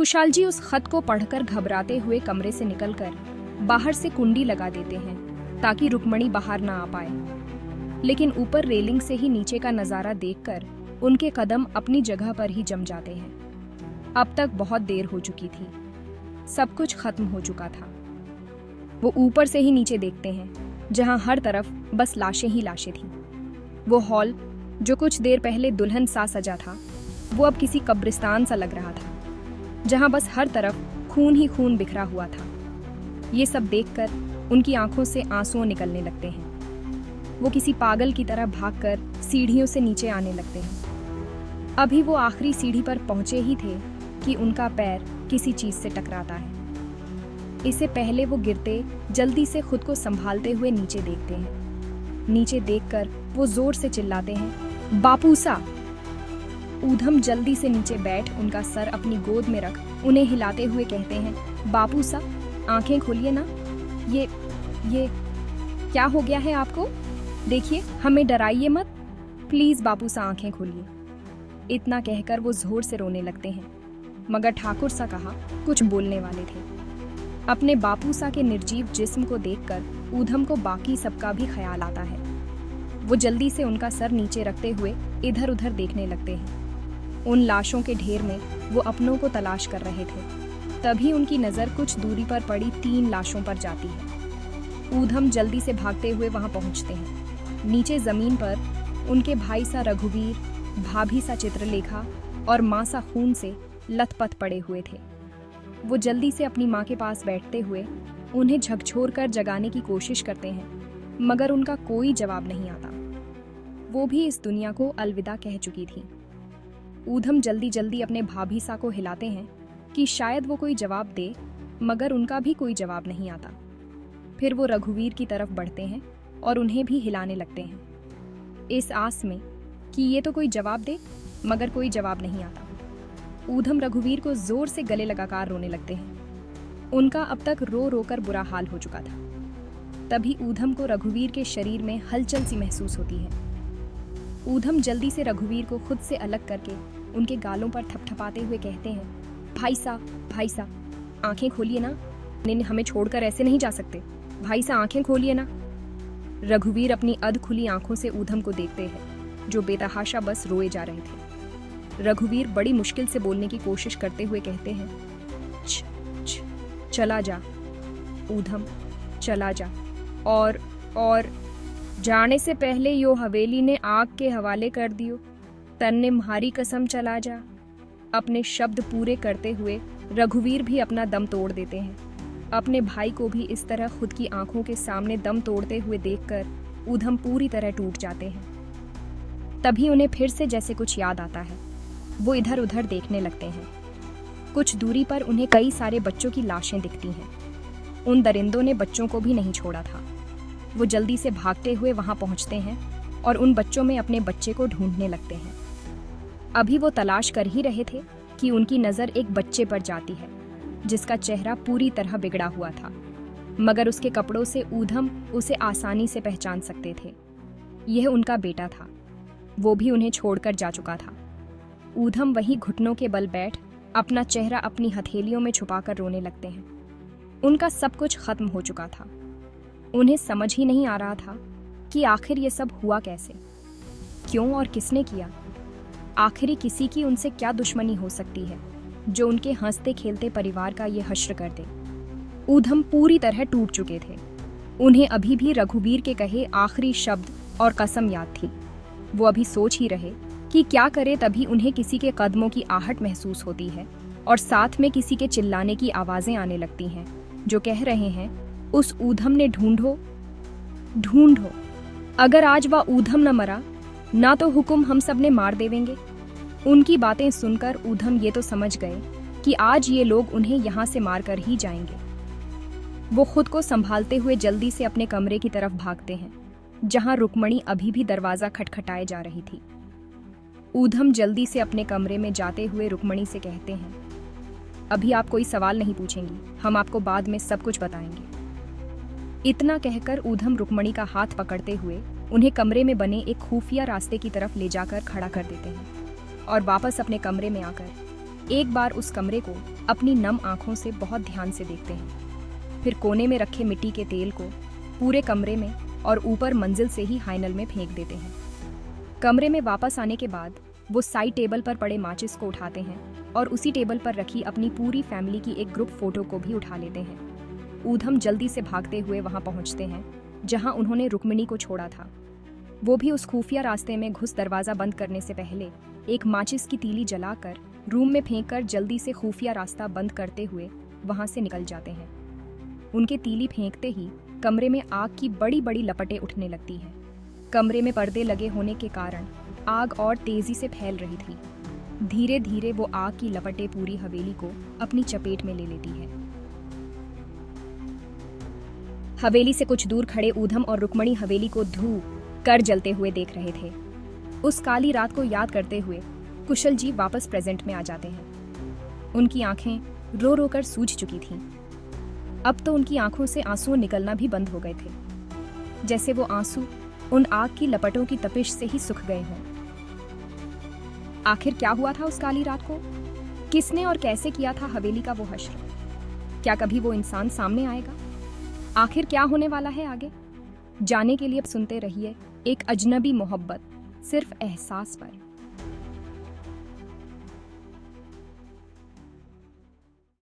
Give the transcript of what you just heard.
कुशाल जी उस खत को पढ़कर घबराते हुए कमरे से निकलकर बाहर से कुंडी लगा देते हैं ताकि रुक्मणी बाहर ना आ पाए। लेकिन ऊपर रेलिंग से ही नीचे का नजारा देखकर उनके कदम अपनी जगह पर ही जम जाते हैं। अब तक बहुत देर हो चुकी थी, सब कुछ खत्म हो चुका था। वो ऊपर से ही नीचे देखते हैं जहां हर तरफ बस लाशें ही लाशें थीं। वो हॉल जो कुछ देर पहले दुल्हन सा सजा था, वो अब किसी कब्रिस्तान सा लग रहा था जहां बस हर तरफ खून ही खून बिखरा हुआ था। ये सब देखकर उनकी आंखों से आंसू निकलने लगते हैं। वो किसी पागल की तरह भागकर सीढ़ियों से नीचे आने लगते हैं। अभी वो आखिरी सीढ़ी पर पहुंचे ही थे कि उनका पैर किसी चीज से टकराता है। इससे पहले वो गिरते जल्दी से खुद को संभालते हुए नीचे देखते हैं। नीचे देखकर वो जोर से चिल्लाते हैं, बापूसा। ऊधम जल्दी से नीचे बैठ उनका सर अपनी गोद में रख उन्हें हिलाते हुए कहते हैं, बापूसा आंखें खोलिए ना। ये क्या हो गया है आपको? देखिए, हमें डराइए मत, प्लीज बापूसा आंखें खोलिए। इतना कहकर वो जोर से रोने लगते हैं, मगर ठाकुर सा कहा कुछ बोलने वाले थे। अपने बापूसा के निर्जीव जिस्म को देखकर ऊधम को बाकी सबका भी ख्याल आता है। वो जल्दी से उनका सर नीचे रखते हुए इधर उधर देखने लगते हैं। उन लाशों के ढेर में वो अपनों को तलाश कर रहे थे। तभी उनकी नज़र कुछ दूरी पर पड़ी 3 लाशों पर जाती है। ऊधम जल्दी से भागते हुए वहां पहुंचते हैं। नीचे जमीन पर उनके भाई सा रघुवीर, भाभी सा चित्रलेखा और माँ सा खून से लथपथ पड़े हुए थे। वो जल्दी से अपनी माँ के पास बैठते हुए उन्हें झकझोर कर जगाने की कोशिश करते हैं, मगर उनका कोई जवाब नहीं आता। वो भी इस दुनिया को अलविदा कह चुकी थी। ऊधम जल्दी जल्दी अपने भाभी सा को हिलाते हैं कि शायद वो कोई जवाब दे, मगर उनका भी कोई जवाब नहीं आता। फिर वो रघुवीर की तरफ बढ़ते हैं और उन्हें भी हिलाने लगते हैं, इस आस में कि ये तो कोई जवाब दे, मगर कोई जवाब नहीं आता। ऊधम रघुवीर को जोर से गले लगाकर रोने लगते हैं। उनका अब तक रो रो कर बुरा हाल हो चुका था। तभी ऊधम को रघुवीर के शरीर में हलचल सी महसूस होती है। ऊधम जल्दी से रघुवीर को खुद से अलग करके उनके गालों पर थपथपाते हुए कहते हैं, भाई सा आंखें खोलिए ना। नहीं, हमें छोड़कर ऐसे नहीं जा सकते। भाई सा आंखें खोलिए ना। रघुवीर अपनी अध खुली आंखों से ऊधम को देखते हैं, जो बेतहाशा बस रोए जा रहे थे। रघुवीर बड़ी मुश्किल से बोलने की कोशिश करते हुए कहते हैं, चला जा ऊधम, चला जा। और जाने से पहले यो हवेली ने आग के हवाले कर दियो, तन्ने म्हारी कसम चला जा। अपने शब्द पूरे करते हुए रघुवीर भी अपना दम तोड़ देते हैं। अपने भाई को भी इस तरह खुद की आंखों के सामने दम तोड़ते हुए देखकर ऊधम पूरी तरह टूट जाते हैं। तभी उन्हें फिर से जैसे कुछ याद आता है। वो इधर उधर देखने लगते हैं। कुछ दूरी पर उन्हें कई सारे बच्चों की लाशें दिखती हैं। उन दरिंदों ने बच्चों को भी नहीं छोड़ा था। वो जल्दी से भागते हुए वहां पहुंचते हैं और उन बच्चों में अपने बच्चे को ढूंढने लगते हैं। अभी वो तलाश कर ही रहे थे कि उनकी नज़र एक बच्चे पर जाती है, जिसका चेहरा पूरी तरह बिगड़ा हुआ था, मगर उसके कपड़ों से ऊधम उसे आसानी से पहचान सकते थे। यह उनका बेटा था। वो भी उन्हें छोड़कर जा चुका था। ऊधम वहीं घुटनों के बल बैठ अपना चेहरा अपनी हथेलियों में छुपाकर रोने लगते हैं। उनका सब कुछ खत्म हो चुका था। उन्हें समझ ही नहीं आ रहा था कि आखिर ये सब हुआ कैसे, क्यों और किसने किया। आखिरी किसी की उनसे क्या दुश्मनी हो सकती है जो उनके हंसते खेलते परिवार का ये हश्र कर दे। ऊधम पूरी तरह टूट चुके थे। उन्हें अभी भी रघुवीर के कहे आखिरी शब्द और कसम याद थी। वो अभी सोच ही रहे कि क्या करे, तभी उन्हें किसी के कदमों की आहट महसूस होती है और साथ में किसी के चिल्लाने की आवाजें आने लगती हैं, जो कह रहे हैं, उस ऊधम ने ढूंढो। अगर आज वह ऊधम न मरा ना तो हुक्म हम सब ने मार देवेंगे। उनकी बातें सुनकर ऊधम ये तो समझ गए कि आज ये लोग उन्हें यहाँ से मार कर ही जाएंगे। वो खुद को संभालते हुए जल्दी से अपने कमरे की तरफ भागते हैं, जहाँ रुक्मणी अभी भी दरवाजा खटखटाए जा रही थी। ऊधम जल्दी से अपने कमरे में जाते हुए रुक्मणी से कहते हैं, अभी आप कोई सवाल नहीं पूछेंगी, हम आपको बाद में सब कुछ बताएंगे। इतना कहकर ऊधम रुक्मणी का हाथ पकड़ते हुए उन्हें कमरे में बने एक खुफिया रास्ते की तरफ ले जाकर खड़ा कर देते हैं और वापस अपने कमरे में आकर एक बार उस कमरे को अपनी नम आंखों से बहुत ध्यान से देखते हैं। फिर कोने में रखे मिट्टी के तेल को पूरे कमरे में और ऊपर मंजिल से ही हाइनल में फेंक देते हैं। कमरे में वापस आने के बाद वो साइड टेबल पर पड़े माचिस को उठाते हैं और उसी टेबल पर रखी अपनी पूरी फैमिली की एक ग्रुप फोटो को भी उठा लेते हैं। ऊधम जल्दी से भागते हुए वहां पहुंचते हैं जहां उन्होंने रुक्मिणी को छोड़ा था। वो भी उस खुफिया रास्ते में घुस दरवाजा बंद करने से पहले एक माचिस की तीली जलाकर रूम में फेंककर जल्दी से खुफिया रास्ता बंद करते हुए वहां से निकल जाते हैं। उनके तीली फेंकते ही कमरे में आग की बड़ी बड़ी लपटें उठने लगती हैं। कमरे में पर्दे लगे होने के कारण आग और तेजी से फैल रही थी। धीरे धीरे वो आग की लपटें पूरी हवेली को अपनी चपेट में ले लेती है। हवेली से कुछ दूर खड़े ऊधम और रुक्मणी हवेली को धू कर जलते हुए देख रहे थे। उस काली रात को याद करते हुए कुशल जी वापस प्रेजेंट में आ जाते हैं। उनकी आंखें रो रो कर सूज चुकी थीं। अब तो उनकी आंखों से आंसू निकलना भी बंद हो गए थे, जैसे वो आंसू उन आग की लपटों की तपिश से ही सूख गए हों। आखिर क्या हुआ था उस काली रात को? किसने और कैसे किया था हवेली का वो हश्र? क्या कभी वो इंसान सामने आएगा? आखिर क्या होने वाला है आगे? जाने के लिए सुनते रहिए एक अजनबी मोहब्बत सिर्फ एहसास पर।